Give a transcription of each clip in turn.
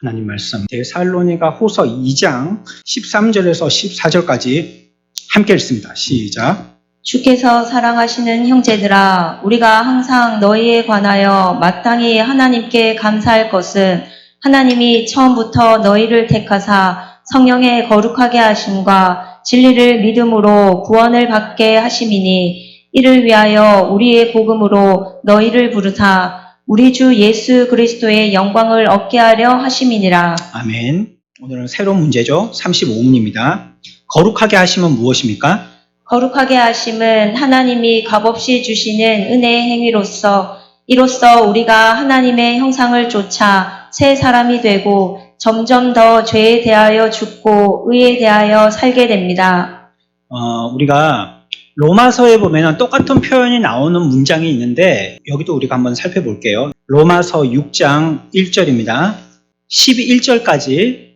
하나님 말씀 데살로니가 후서 2장 13절에서 14절까지 함께 읽습니다. 시작. 주께서 사랑하시는 형제들아, 우리가 항상 너희에 관하여 마땅히 하나님께 감사할 것은 하나님이 처음부터 너희를 택하사 성령의 거룩하게 하심과 진리를 믿음으로 구원을 받게 하심이니, 이를 위하여 우리의 복음으로 너희를 부르사 우리 주 예수 그리스도의 영광을 얻게 하려 하심이니라. 아멘. 오늘은 새로운 문제죠. 35문입니다. 거룩하게 하심은 무엇입니까? 거룩하게 하심은 하나님이 값없이 주시는 은혜의 행위로서, 이로써 우리가 하나님의 형상을 쫓아 새 사람이 되고 점점 더 죄에 대하여 죽고 의에 대하여 살게 됩니다. 우리가 로마서에 보면 똑같은 표현이 나오는 문장이 있는데 여기도 우리가 한번 살펴볼게요. 로마서 6장 1절입니다. 11절까지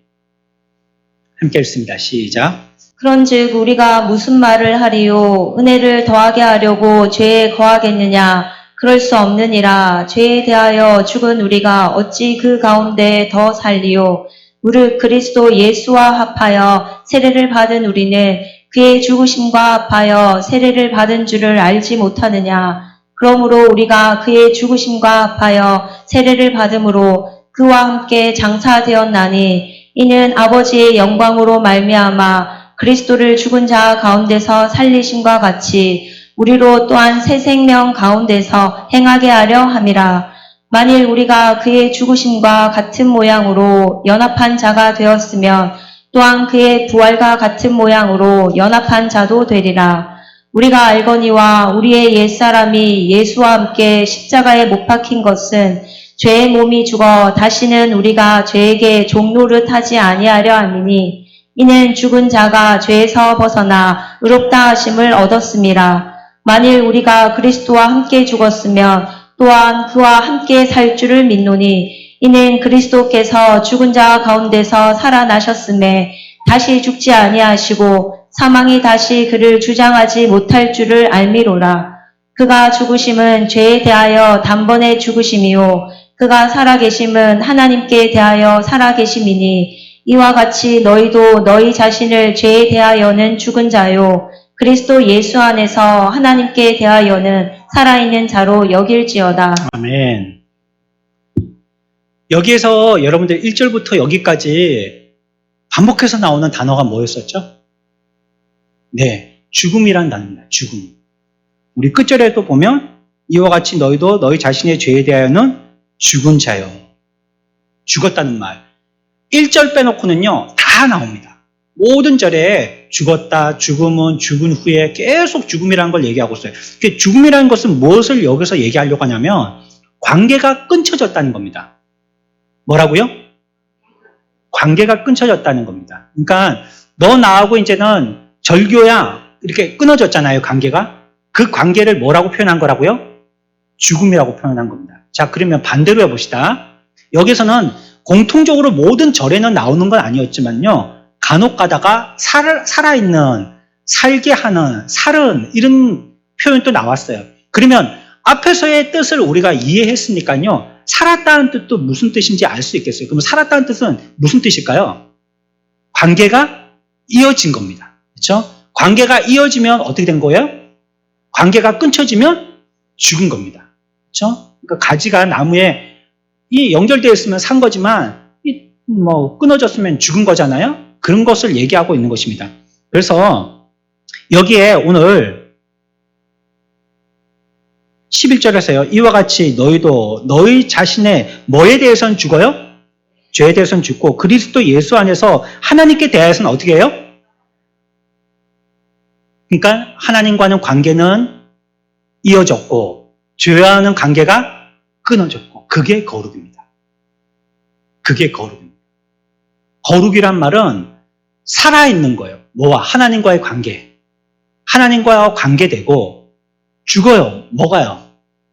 함께 읽습니다. 시작. 그런즉 우리가 무슨 말을 하리요? 은혜를 더하게 하려고 죄에 거하겠느냐? 그럴 수 없느니라. 죄에 대하여 죽은 우리가 어찌 그 가운데 더 살리요? 무릇 그리스도 예수와 합하여 세례를 받은 우리는 그의 죽으심과 합하여 세례를 받은 줄을 알지 못하느냐? 그러므로 우리가 그의 죽으심과 합하여 세례를 받음으로 그와 함께 장사되었나니, 이는 아버지의 영광으로 말미암아 그리스도를 죽은 자 가운데서 살리심과 같이 우리로 또한 새 생명 가운데서 행하게 하려 함이라. 만일 우리가 그의 죽으심과 같은 모양으로 연합한 자가 되었으면 또한 그의 부활과 같은 모양으로 연합한 자도 되리라. 우리가 알거니와 우리의 옛사람이 예수와 함께 십자가에 못 박힌 것은 죄의 몸이 죽어 다시는 우리가 죄에게 종노릇 하지 아니하려 함이니, 이는 죽은 자가 죄에서 벗어나 의롭다 하심을 얻었음이라. 만일 우리가 그리스도와 함께 죽었으면 또한 그와 함께 살 줄을 믿노니, 이는 그리스도께서 죽은 자 가운데서 살아나셨음에 다시 죽지 아니하시고 사망이 다시 그를 주장하지 못할 줄을 알미로라. 그가 죽으심은 죄에 대하여 단번에 죽으심이요 그가 살아계심은 하나님께 대하여 살아계심이니, 이와 같이 너희도 너희 자신을 죄에 대하여는 죽은 자요 그리스도 예수 안에서 하나님께 대하여는 살아있는 자로 여길지어다. 아멘. 여기에서 여러분들 1절부터 여기까지 반복해서 나오는 단어가 뭐였었죠? 네, 죽음이란 단어입니다. 죽음. 우리 끝절에도 보면 이와 같이 너희도 너희 자신의 죄에 대하여는 죽은 자요. 죽었다는 말. 1절 빼놓고는요, 다 나옵니다. 모든 절에 죽었다, 죽음은, 죽은 후에 계속 죽음이라는 걸 얘기하고 있어요. 죽음이라는 것은 무엇을 여기서 얘기하려고 하냐면 관계가 끊쳐졌다는 겁니다. 뭐라고요? 관계가 끊쳐졌다는 겁니다. 그러니까 너 나하고 이제는 절교야 이렇게 끊어졌잖아요, 관계가. 그 관계를 뭐라고 표현한 거라고요? 죽음이라고 표현한 겁니다. 자, 그러면 반대로 해봅시다. 여기서는 공통적으로 모든 절에는 나오는 건 아니었지만요, 간혹 가다가 살아있는, 살게 하는, 살은 이런 표현도 나왔어요. 그러면 앞에서의 뜻을 우리가 이해했으니까요, 살았다는 뜻도 무슨 뜻인지 알 수 있겠어요. 그럼 살았다는 뜻은 무슨 뜻일까요? 관계가 이어진 겁니다. 그렇죠? 관계가 이어지면 어떻게 된 거예요? 관계가 끊쳐지면 죽은 겁니다. 그렇죠? 그러니까 가지가 나무에 이 연결되어 있으면 산 거지만 끊어졌으면 죽은 거잖아요. 그런 것을 얘기하고 있는 것입니다. 그래서 여기에 오늘 11절에서요. 이와 같이 너희도 너희 자신의 뭐에 대해서는 죽어요? 죄에 대해서는 죽고 그리스도 예수 안에서 하나님께 대해서는 어떻게 해요? 그러니까 하나님과는 관계는 이어졌고 죄와는 관계가 끊어졌고, 그게 거룩입니다. 그게 거룩입니다. 거룩이란 말은 살아있는 거예요. 뭐와? 하나님과의 관계. 하나님과 관계되고 죽어요. 뭐가요?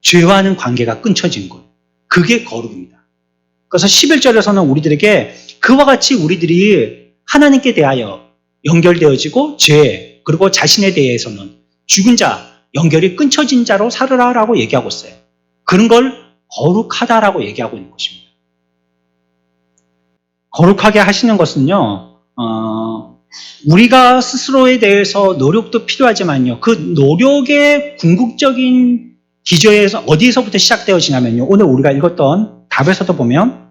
죄와는 관계가 끊쳐진 거예요. 그게 거룩입니다. 그래서 11절에서는 우리들에게 그와 같이 우리들이 하나님께 대하여 연결되어지고 죄, 그리고 자신에 대해서는 죽은 자, 연결이 끊쳐진 자로 살으라라고 얘기하고 있어요. 그런 걸 거룩하다라고 얘기하고 있는 것입니다. 거룩하게 하시는 것은요, 우리가 스스로에 대해서 노력도 필요하지만요, 그 노력의 궁극적인 기저에서 어디서부터 시작되어지냐면요, 오늘 우리가 읽었던 답에서도 보면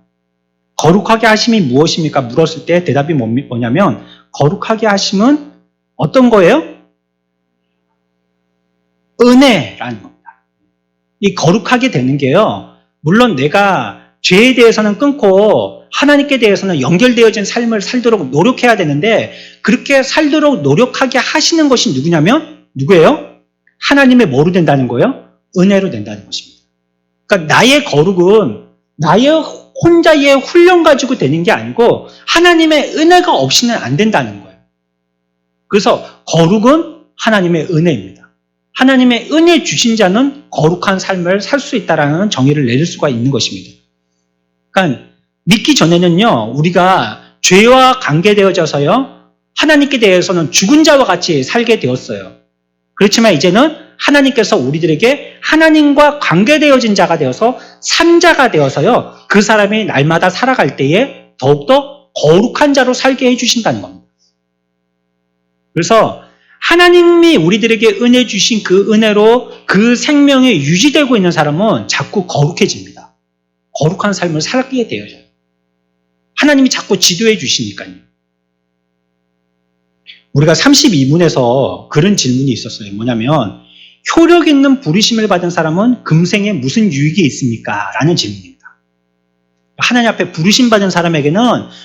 거룩하게 하심이 무엇입니까? 물었을 때 대답이 뭐냐면 거룩하게 하심은 어떤 거예요? 은혜라는 겁니다. 이 거룩하게 되는 게요, 물론 내가 죄에 대해서는 끊고 하나님께 대해서는 연결되어진 삶을 살도록 노력해야 되는데, 그렇게 살도록 노력하게 하시는 것이 누구예요? 하나님의 뭐로 된다는 거예요? 은혜로 된다는 것입니다. 그러니까 나의 거룩은 나의 혼자의 훈련 가지고 되는 게 아니고 하나님의 은혜가 없이는 안 된다는 거예요. 그래서 거룩은 하나님의 은혜입니다. 하나님의 은혜 주신 자는 거룩한 삶을 살 수 있다라는 정의를 내릴 수가 있는 것입니다. 그러니까 믿기 전에는요, 우리가 죄와 관계되어져서요, 하나님께 대해서는 죽은 자와 같이 살게 되었어요. 그렇지만 이제는 하나님께서 우리들에게 하나님과 관계되어진 자가 되어서 산자가 되어서요, 그 사람이 날마다 살아갈 때에 더욱더 거룩한 자로 살게 해주신다는 겁니다. 그래서 하나님이 우리들에게 은혜 주신 그 은혜로 그 생명이 유지되고 있는 사람은 자꾸 거룩해집니다. 거룩한 삶을 살게 되어져요. 하나님이 자꾸 지도해 주시니까요. 우리가 32문에서 그런 질문이 있었어요. 뭐냐면 효력 있는 부르심을 받은 사람은 금생에 무슨 유익이 있습니까? 라는 질문입니다. 하나님 앞에 부르심 받은 사람에게는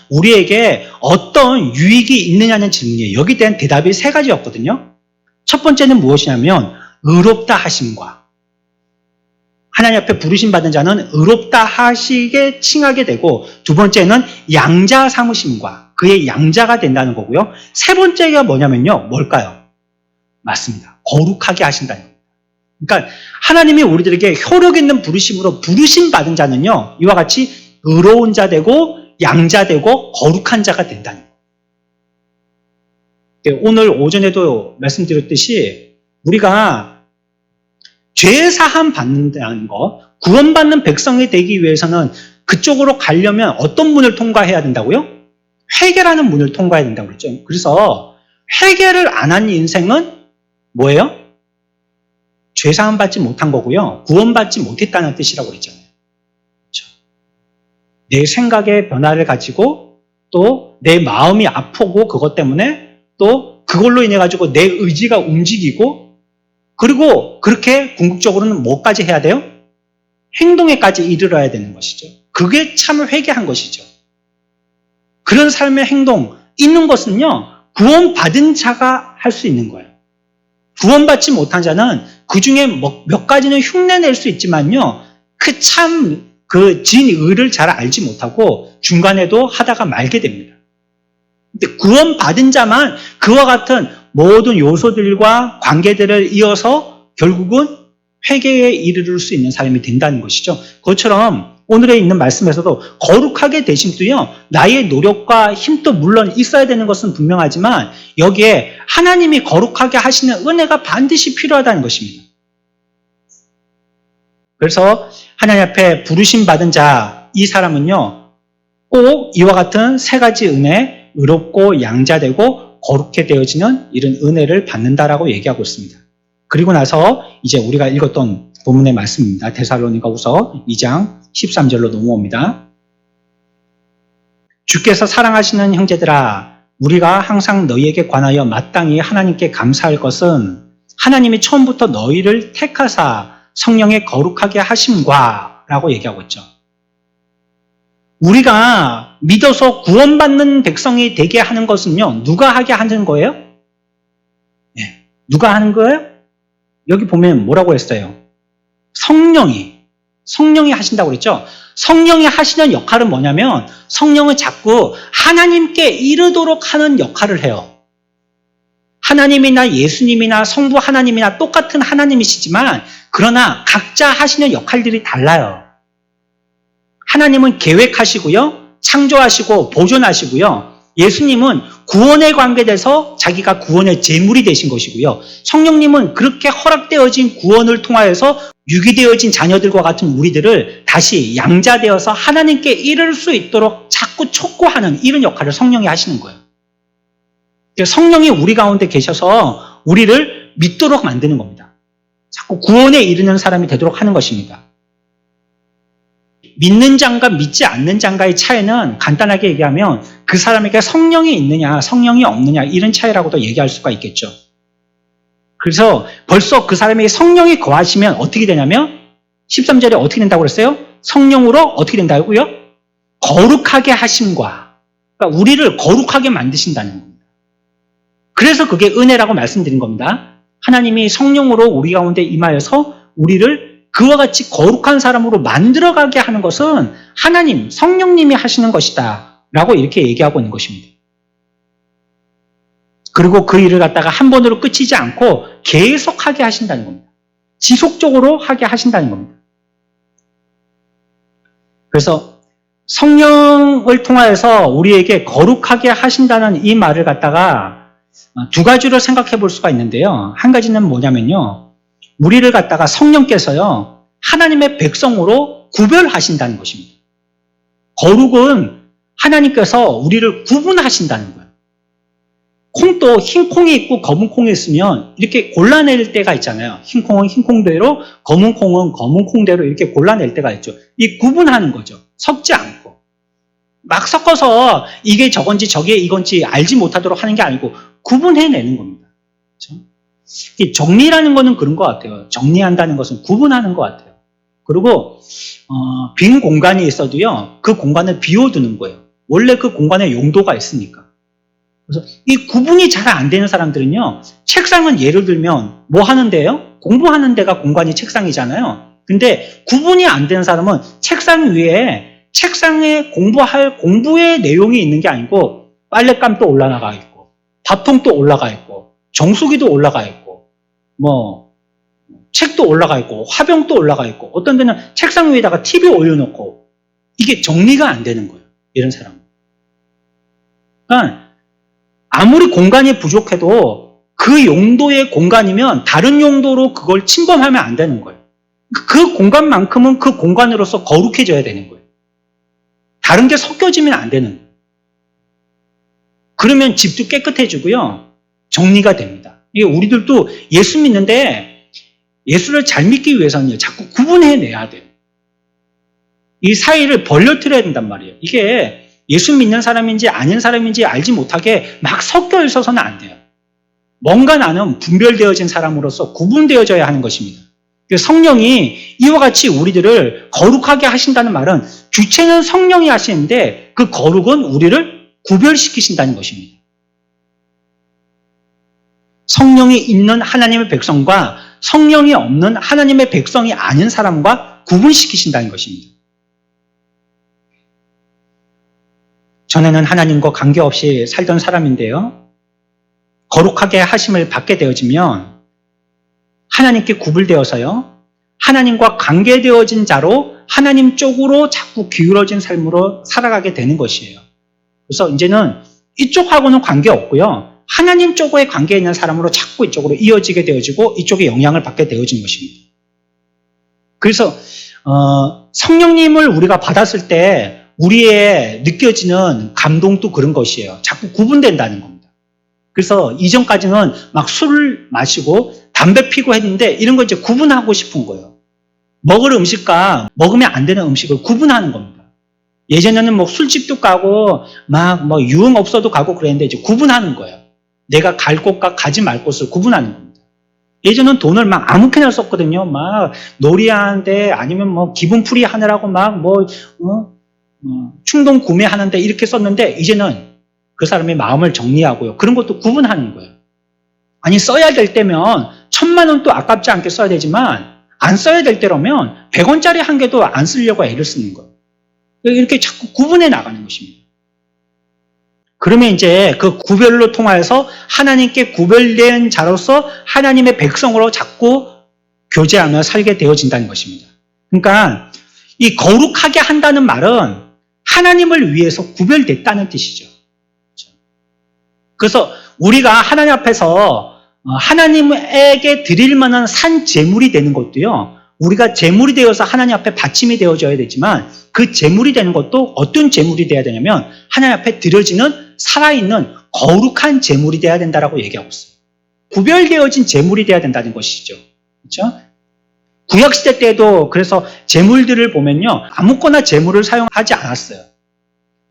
우리에게 어떤 유익이 있느냐는 질문이에요. 여기에 대한 대답이 3가지였거든요. 첫 번째는 무엇이냐면 의롭다 하심과, 하나님 앞에 부르심 받은 자는 의롭다 하시게 칭하게 되고, 두 번째는 양자 삼으심과 그의 양자가 된다는 거고요. 세 번째가 뭐냐면요, 뭘까요? 맞습니다. 거룩하게 하신다는 겁니다. 그러니까 하나님이 우리들에게 효력 있는 부르심으로 부르심 받은 자는요, 이와 같이 의로운 자 되고 양자 되고 거룩한 자가 된다는 거예요. 오늘 오전에도 말씀드렸듯이 우리가 죄 사함 받는다는 거, 구원받는 백성이 되기 위해서는 그쪽으로 가려면 어떤 문을 통과해야 된다고요? 회개라는 문을 통과해야 된다고 그랬죠. 그래서 회개를 안 한 인생은 뭐예요? 죄 사함 받지 못한 거고요. 구원받지 못했다는 뜻이라고 그랬잖아요. 그렇죠? 내 생각의 변화를 가지고 또 내 마음이 아프고 그것 때문에 또 그걸로 인해 가지고 내 의지가 움직이고, 그리고 그렇게 궁극적으로는 뭐까지 해야 돼요? 행동에까지 이르러야 되는 것이죠. 그게 참 회개한 것이죠. 그런 삶의 행동 있는 것은요, 구원받은 자가 할 수 있는 거예요. 구원받지 못한 자는 그 중에 몇 가지는 흉내낼 수 있지만요, 그 진의를 잘 알지 못하고 중간에도 하다가 말게 됩니다. 근데 구원받은 자만 그와 같은 모든 요소들과 관계들을 이어서 결국은 회개에 이르를 수 있는 사람이 된다는 것이죠. 그것처럼 오늘에 있는 말씀에서도 거룩하게 되심도요, 나의 노력과 힘도 물론 있어야 되는 것은 분명하지만 여기에 하나님이 거룩하게 하시는 은혜가 반드시 필요하다는 것입니다. 그래서 하나님 앞에 부르심 받은 자, 이 사람은요, 꼭 이와 같은 3가지 은혜, 의롭고 양자되고 거룩해 되어지는 이런 은혜를 받는다라고 얘기하고 있습니다. 그리고 나서 이제 우리가 읽었던 본문의 말씀입니다. 데살로니가후서 2장 13절로 넘어옵니다. 주께서 사랑하시는 형제들아, 우리가 항상 너희에게 관하여 마땅히 하나님께 감사할 것은 하나님이 처음부터 너희를 택하사 성령에 거룩하게 하심과 라고 얘기하고 있죠. 우리가 믿어서 구원받는 백성이 되게 하는 것은요, 누가 하게 하는 거예요? 네. 누가 하는 거예요? 여기 보면 뭐라고 했어요? 성령이 하신다고 그랬죠? 성령이 하시는 역할은 뭐냐면 성령은 자꾸 하나님께 이르도록 하는 역할을 해요. 하나님이나 예수님이나 성부 하나님이나 똑같은 하나님이시지만 그러나 각자 하시는 역할들이 달라요. 하나님은 계획하시고요, 창조하시고 보존하시고요, 예수님은 구원에 관계돼서 자기가 구원의 제물이 되신 것이고요. 성령님은 그렇게 허락되어진 구원을 통하여서 유기되어진 자녀들과 같은 우리들을 다시 양자되어서 하나님께 이를 수 있도록 자꾸 촉구하는 이런 역할을 성령이 하시는 거예요. 성령이 우리 가운데 계셔서 우리를 믿도록 만드는 겁니다. 자꾸 구원에 이르는 사람이 되도록 하는 것입니다. 믿는 자과 믿지 않는 자의 차이는 간단하게 얘기하면 그 사람에게 성령이 있느냐 성령이 없느냐 이런 차이라고도 얘기할 수가 있겠죠. 그래서 벌써 그 사람에게 성령이 거하시면 어떻게 되냐면 13절에 어떻게 된다고 그랬어요? 성령으로 어떻게 된다고요? 거룩하게 하심과, 그러니까 우리를 거룩하게 만드신다는 겁니다. 그래서 그게 은혜라고 말씀드린 겁니다. 하나님이 성령으로 우리 가운데 임하여서 우리를 그와 같이 거룩한 사람으로 만들어가게 하는 것은 하나님, 성령님이 하시는 것이다 라고 이렇게 얘기하고 있는 것입니다. 그리고 그 일을 갖다가 한 번으로 끝이지 않고 계속하게 하신다는 겁니다. 지속적으로 하게 하신다는 겁니다. 그래서 성령을 통하여서 우리에게 거룩하게 하신다는 이 말을 갖다가 두 가지로 생각해 볼 수가 있는데요. 한 가지는 뭐냐면요. 우리를 갖다가 성령께서요, 하나님의 백성으로 구별하신다는 것입니다. 거룩은 하나님께서 우리를 구분하신다는 거예요. 콩도 흰 콩이 있고 검은 콩이 있으면 이렇게 골라낼 때가 있잖아요. 흰 콩은 흰 콩대로, 검은 콩은 검은 콩대로 이렇게 골라낼 때가 있죠. 이 구분하는 거죠. 섞지 않고. 막 섞어서 이게 저건지 저게 이건지 알지 못하도록 하는 게 아니고 구분해내는 겁니다. 그렇죠? 정리라는 거는 그런 것 같아요. 정리한다는 것은 구분하는 것 같아요. 그리고 빈 공간이 있어도요, 그 공간을 비워두는 거예요. 원래 그 공간에 용도가 있으니까. 그래서 이 구분이 잘 안 되는 사람들은요, 책상은 예를 들면 뭐 하는데요? 공부하는 데가 공간이 책상이잖아요. 근데 구분이 안 되는 사람은 책상 위에 책상에 공부할 공부의 내용이 있는 게 아니고 빨랫감도 올라가 있고 밥통도 올라가 있고 정수기도 올라가 있고 뭐 책도 올라가 있고 화병도 올라가 있고 어떤 데는 책상 위에다가 TV 올려놓고 이게 정리가 안 되는 거예요. 이런 사람은. 그러니까 아무리 공간이 부족해도 그 용도의 공간이면 다른 용도로 그걸 침범하면 안 되는 거예요. 그 공간만큼은 그 공간으로서 거룩해져야 되는 거예요. 다른 게 섞여지면 안 되는 거예요. 그러면 집도 깨끗해지고요. 정리가 됩니다. 이게 우리들도 예수 믿는데 예수를 잘 믿기 위해서는 자꾸 구분해내야 돼요. 이 사이를 벌려뜨려야 된단 말이에요. 이게 예수 믿는 사람인지 아닌 사람인지 알지 못하게 막 섞여 있어서는 안 돼요. 뭔가 나는 분별되어진 사람으로서 구분되어져야 하는 것입니다. 성령이 이와 같이 우리들을 거룩하게 하신다는 말은 주체는 성령이 하시는데 그 거룩은 우리를 구별시키신다는 것입니다. 성령이 있는 하나님의 백성과 성령이 없는 하나님의 백성이 아닌 사람과 구분시키신다는 것입니다. 전에는 하나님과 관계없이 살던 사람인데요. 거룩하게 하심을 받게 되어지면 하나님께 구분되어서요. 하나님과 관계되어진 자로 하나님 쪽으로 자꾸 기울어진 삶으로 살아가게 되는 것이에요. 그래서 이제는 이쪽하고는 관계없고요. 하나님 쪽에 관계 있는 사람으로 자꾸 이쪽으로 이어지게 되어지고 이쪽에 영향을 받게 되어진 것입니다. 그래서 성령님을 우리가 받았을 때 우리의 느껴지는 감동도 그런 것이에요. 자꾸 구분된다는 겁니다. 그래서 이전까지는 막 술을 마시고 담배 피고 했는데 이런 거 이제 구분하고 싶은 거예요. 먹을 음식과 먹으면 안 되는 음식을 구분하는 겁니다. 예전에는 뭐 술집도 가고 막 뭐 유흥업소도 가고 그랬는데 이제 구분하는 거예요. 내가 갈 곳과 가지 말 곳을 구분하는 겁니다. 예전은 돈을 막 아무렇게나 썼거든요. 막 놀이하는데 아니면 뭐 기분풀이 하느라고 막 뭐 충동 구매하는데 이렇게 썼는데 이제는 그 사람의 마음을 정리하고요. 그런 것도 구분하는 거예요. 아니 써야 될 때면 1,000만 원도 아깝지 않게 써야 되지만 안 써야 될 때라면 100원짜리 한 개도 안 쓰려고 애를 쓰는 거예요. 이렇게 자꾸 구분해 나가는 것입니다. 그러면 이제 그 구별로 통하여서 하나님께 구별된 자로서 하나님의 백성으로 자꾸 교제하며 살게 되어진다는 것입니다. 그러니까 이 거룩하게 한다는 말은 하나님을 위해서 구별됐다는 뜻이죠. 그래서 우리가 하나님 앞에서 하나님에게 드릴 만한 산 제물이 되는 것도요, 우리가 제물이 되어서 하나님 앞에 받침이 되어져야 되지만 그 제물이 되는 것도 어떤 제물이 돼야 되냐면 하나님 앞에 드려지는 살아있는 거룩한 제물이 돼야 된다라고 얘기하고 있어요. 구별되어진 제물이 돼야 된다는 것이죠. 그렇죠? 구약시대 때도 그래서 제물들을 보면요, 아무거나 제물을 사용하지 않았어요.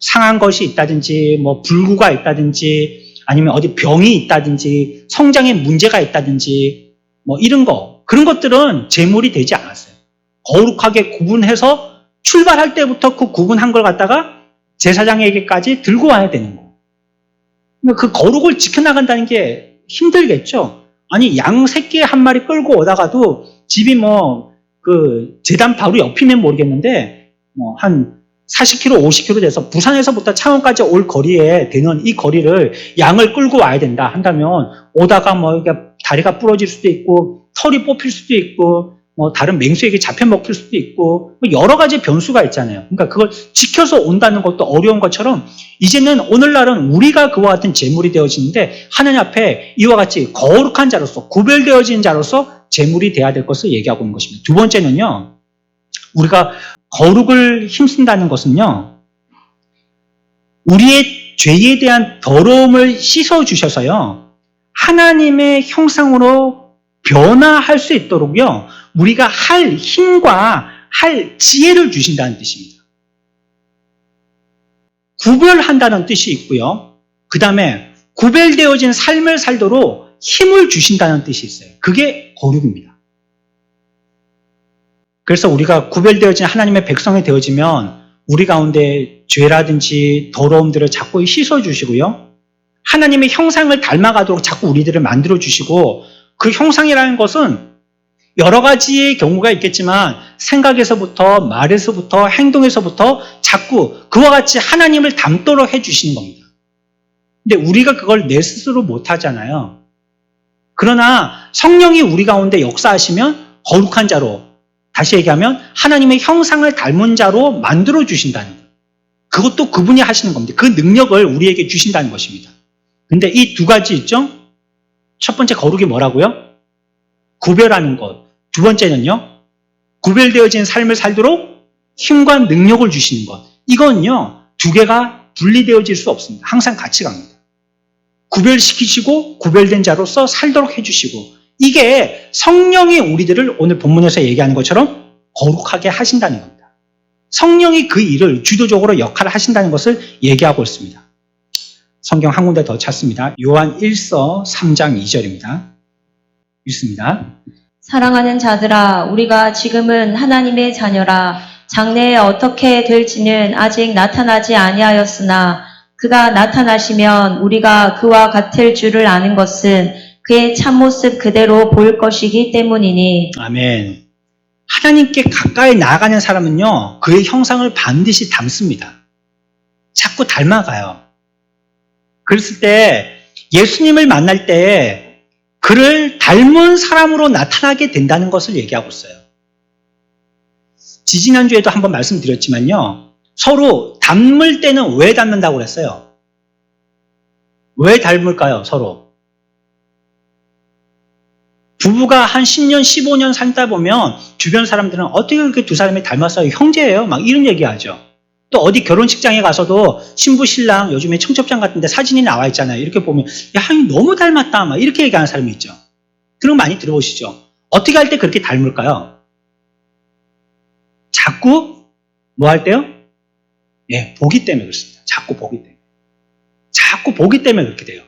상한 것이 있다든지 뭐 불구가 있다든지 아니면 어디 병이 있다든지 성장에 문제가 있다든지 뭐 이런 거, 그런 것들은 제물이 되지 않았어요. 거룩하게 구분해서 출발할 때부터 그 구분한 걸 갖다가 제사장에게까지 들고 와야 되는 거. 그 거룩을 지켜나간다는 게 힘들겠죠. 아니, 양 새끼 한 마리 끌고 오다가도 집이 제단 바로 옆이면 모르겠는데 한 40km, 50km 돼서 부산에서부터 창원까지 올 거리에 되는 이 거리를 양을 끌고 와야 된다 한다면 오다가 이게 다리가 부러질 수도 있고 털이 뽑힐 수도 있고 다른 맹수에게 잡혀 먹힐 수도 있고 여러 가지 변수가 있잖아요. 그러니까 그걸 지켜서 온다는 것도 어려운 것처럼 이제는 오늘날은 우리가 그와 같은 제물이 되어지는데 하나님 앞에 이와 같이 거룩한 자로서 구별되어진 자로서 제물이 돼야 될 것을 얘기하고 있는 것입니다. 두 번째는요, 우리가 거룩을 힘쓴다는 것은요, 우리의 죄에 대한 더러움을 씻어주셔서요, 하나님의 형상으로 변화할 수 있도록요, 우리가 할 힘과 할 지혜를 주신다는 뜻입니다. 구별한다는 뜻이 있고요. 그 다음에 구별되어진 삶을 살도록 힘을 주신다는 뜻이 있어요. 그게 거룩입니다. 그래서 우리가 구별되어진 하나님의 백성이 되어지면 우리 가운데 죄라든지 더러움들을 자꾸 씻어주시고요. 하나님의 형상을 닮아가도록 자꾸 우리들을 만들어주시고, 그 형상이라는 것은 여러 가지의 경우가 있겠지만 생각에서부터 말에서부터 행동에서부터 자꾸 그와 같이 하나님을 닮도록 해주시는 겁니다. 근데 우리가 그걸 내 스스로 못하잖아요. 그러나 성령이 우리 가운데 역사하시면 거룩한 자로, 다시 얘기하면 하나님의 형상을 닮은 자로 만들어주신다는 거예요. 그것도 그분이 하시는 겁니다. 그 능력을 우리에게 주신다는 것입니다. 근데 이 두 가지 있죠? 첫 번째 거룩이 뭐라고요? 구별하는 것. 두 번째는요, 구별되어진 삶을 살도록 힘과 능력을 주시는 것. 이건요, 두 개가 분리되어질 수 없습니다. 항상 같이 갑니다. 구별시키시고 구별된 자로서 살도록 해주시고, 이게 성령이 우리들을 오늘 본문에서 얘기하는 것처럼 거룩하게 하신다는 겁니다. 성령이 그 일을 주도적으로 역할을 하신다는 것을 얘기하고 있습니다. 성경 한 군데 더 찾습니다. 요한 1서 3장 2절입니다. 읽습니다. 사랑하는 자들아, 우리가 지금은 하나님의 자녀라. 장래에 어떻게 될지는 아직 나타나지 아니하였으나 그가 나타나시면 우리가 그와 같을 줄을 아는 것은 그의 참모습 그대로 볼 것이기 때문이니. 아멘. 하나님께 가까이 나아가는 사람은요, 그의 형상을 반드시 닮습니다. 자꾸 닮아가요. 그랬을 때 예수님을 만날 때 그를 닮은 사람으로 나타나게 된다는 것을 얘기하고 있어요. 지지난주에도 한번 말씀드렸지만요, 서로 닮을 때는 왜 닮는다고 그랬어요? 왜 닮을까요, 서로? 부부가 한 10년, 15년 살다 보면 주변 사람들은 어떻게 그렇게 두 사람이 닮았어요? 형제예요? 막 이런 얘기하죠. 또 어디 결혼식장에 가서도 신부, 신랑 요즘에 청첩장 같은 데 사진이 나와 있잖아요. 이렇게 보면 야, 너무 닮았다 막 이렇게 얘기하는 사람이 있죠. 그런 거 많이 들어보시죠. 어떻게 할 때 그렇게 닮을까요? 자꾸 뭐 할 때요? 예, 보기 때문에 그렇습니다. 자꾸 보기 때문에. 자꾸 보기 때문에 그렇게 돼요.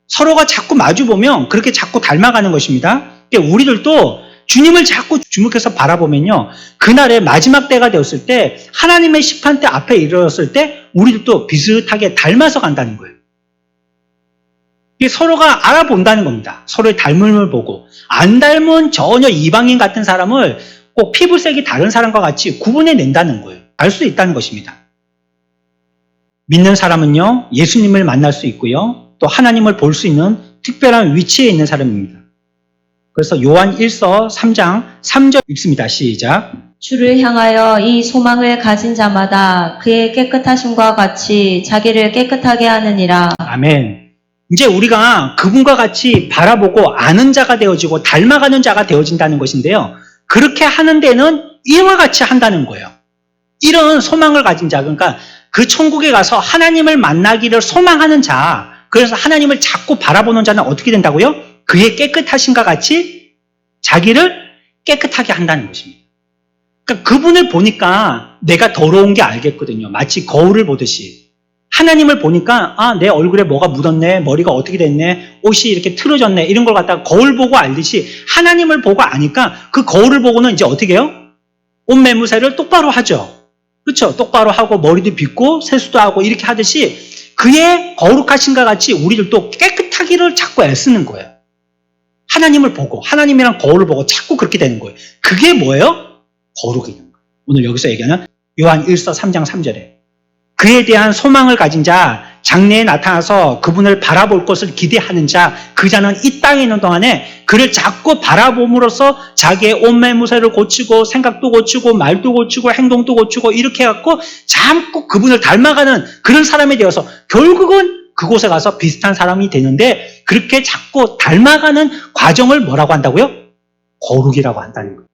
서로가 자꾸 마주보면 그렇게 자꾸 닮아가는 것입니다. 그러니까 우리들도 주님을 자꾸 주목해서 바라보면요, 그날의 마지막 때가 되었을 때 하나님의 심판대 앞에 이르렀을 때 우리들도 비슷하게 닮아서 간다는 거예요. 이게 서로가 알아본다는 겁니다. 서로의 닮음을 보고. 안 닮은 전혀 이방인 같은 사람을 꼭 피부색이 다른 사람과 같이 구분해낸다는 거예요. 알 수 있다는 것입니다. 믿는 사람은요, 예수님을 만날 수 있고요, 또 하나님을 볼 수 있는 특별한 위치에 있는 사람입니다. 그래서 요한 1서 3장 3절 읽습니다. 시작. 주를 향하여 이 소망을 가진 자마다 그의 깨끗하심과 같이 자기를 깨끗하게 하느니라. 아멘. 이제 우리가 그분과 같이 바라보고 아는 자가 되어지고 닮아가는 자가 되어진다는 것인데요. 그렇게 하는 데는 이와 같이 한다는 거예요. 이런 소망을 가진 자, 그러니까 그 천국에 가서 하나님을 만나기를 소망하는 자, 그래서 하나님을 자꾸 바라보는 자는 어떻게 된다고요? 그의 깨끗하심과 같이 자기를 깨끗하게 한다는 것입니다. 그러니까 그분을 보니까 내가 더러운 게 알겠거든요. 마치 거울을 보듯이. 하나님을 보니까 내 얼굴에 뭐가 묻었네, 머리가 어떻게 됐네, 옷이 이렇게 틀어졌네, 이런 걸 갖다가 거울 보고 알듯이 하나님을 보고 아니까 그 거울을 보고는 이제 어떻게 해요? 옷 매무새를 똑바로 하죠. 그렇죠? 똑바로 하고 머리도 빗고 세수도 하고 이렇게 하듯이 그의 거룩하신과 같이 우리들도 깨끗하기를 자꾸 애쓰는 거예요. 하나님을 보고 하나님이랑 거울을 보고 자꾸 그렇게 되는 거예요. 그게 뭐예요? 거룩이 있는 거예요. 오늘 여기서 얘기하는 요한 1서 3장 3절에 그에 대한 소망을 가진 자, 장래에 나타나서 그분을 바라볼 것을 기대하는 자, 그 자는 이 땅에 있는 동안에 그를 자꾸 바라봄으로써 자기의 옷 매무새를 고치고 생각도 고치고 말도 고치고 행동도 고치고 이렇게 해갖고 자꾸 그분을 닮아가는 그런 사람이 되어서 결국은 그곳에 가서 비슷한 사람이 되는데 그렇게 자꾸 닮아가는 과정을 뭐라고 한다고요? 거룩이라고 한다는 거예요.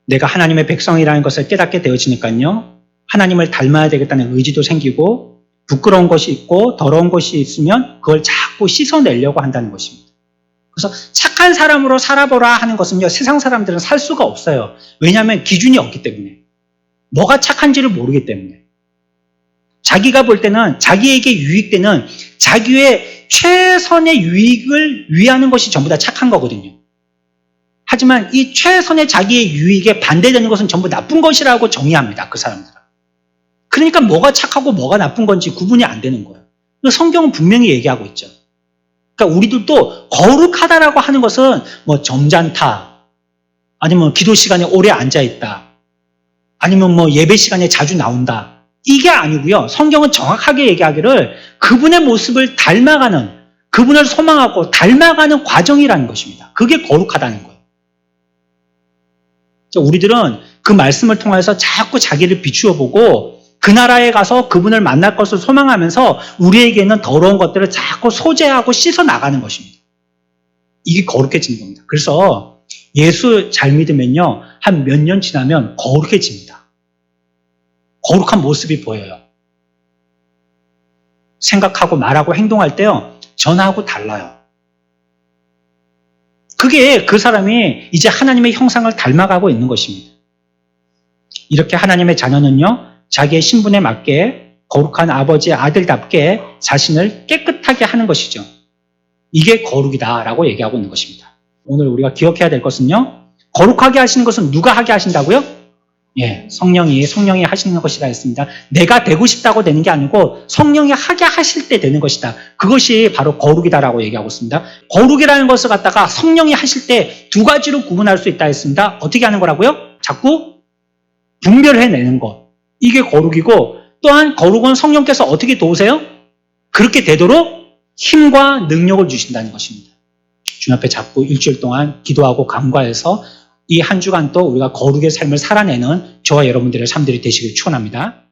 내가 하나님의 백성이라는 것을 깨닫게 되어지니까요. 하나님을 닮아야 되겠다는 의지도 생기고 부끄러운 것이 있고 더러운 것이 있으면 그걸 자꾸 씻어내려고 한다는 것입니다. 그래서 착한 사람으로 살아보라 하는 것은요. 세상 사람들은 살 수가 없어요. 왜냐하면 기준이 없기 때문에. 뭐가 착한지를 모르기 때문에. 자기가 볼 때는 자기에게 유익되는 자기의 최선의 유익을 위하는 것이 전부 다 착한 거거든요. 하지만 이 최선의 자기의 유익에 반대되는 것은 전부 나쁜 것이라고 정의합니다. 그 사람들은. 그러니까 뭐가 착하고 뭐가 나쁜 건지 구분이 안 되는 거예요. 성경은 분명히 얘기하고 있죠. 그러니까 우리들도 거룩하다라고 하는 것은 뭐 점잖다, 아니면 기도 시간에 오래 앉아있다, 아니면 뭐 예배 시간에 자주 나온다. 이게 아니고요. 성경은 정확하게 얘기하기를 그분의 모습을 닮아가는, 그분을 소망하고 닮아가는 과정이라는 것입니다. 그게 거룩하다는 거예요. 우리들은 그 말씀을 통해서 자꾸 자기를 비추어 보고 그 나라에 가서 그분을 만날 것을 소망하면서 우리에게는 더러운 것들을 자꾸 소재하고 씻어 나가는 것입니다. 이게 거룩해지는 겁니다. 그래서 예수 잘 믿으면요. 한 몇 년 지나면 거룩해집니다. 거룩한 모습이 보여요. 생각하고 말하고 행동할 때요. 전하고 달라요. 그게 그 사람이 이제 하나님의 형상을 닮아가고 있는 것입니다. 이렇게 하나님의 자녀는요. 자기의 신분에 맞게 거룩한 아버지의 아들답게 자신을 깨끗하게 하는 것이죠. 이게 거룩이다라고 얘기하고 있는 것입니다. 오늘 우리가 기억해야 될 것은요. 거룩하게 하시는 것은 누가 하게 하신다고요? 예, 성령이 하시는 것이다 했습니다. 내가 되고 싶다고 되는 게 아니고 성령이 하게 하실 때 되는 것이다. 그것이 바로 거룩이다라고 얘기하고 있습니다. 거룩이라는 것을 갖다가 성령이 하실 때 두 가지로 구분할 수 있다 했습니다. 어떻게 하는 거라고요? 자꾸 분별해내는 것. 이게 거룩이고 또한 거룩은 성령께서 어떻게 도우세요? 그렇게 되도록 힘과 능력을 주신다는 것입니다. 주님 앞에 자꾸 일주일 동안 기도하고 간구해서 이 한 주간 또 우리가 거룩의 삶을 살아내는 저와 여러분들의 삶들이 되시길 축원합니다.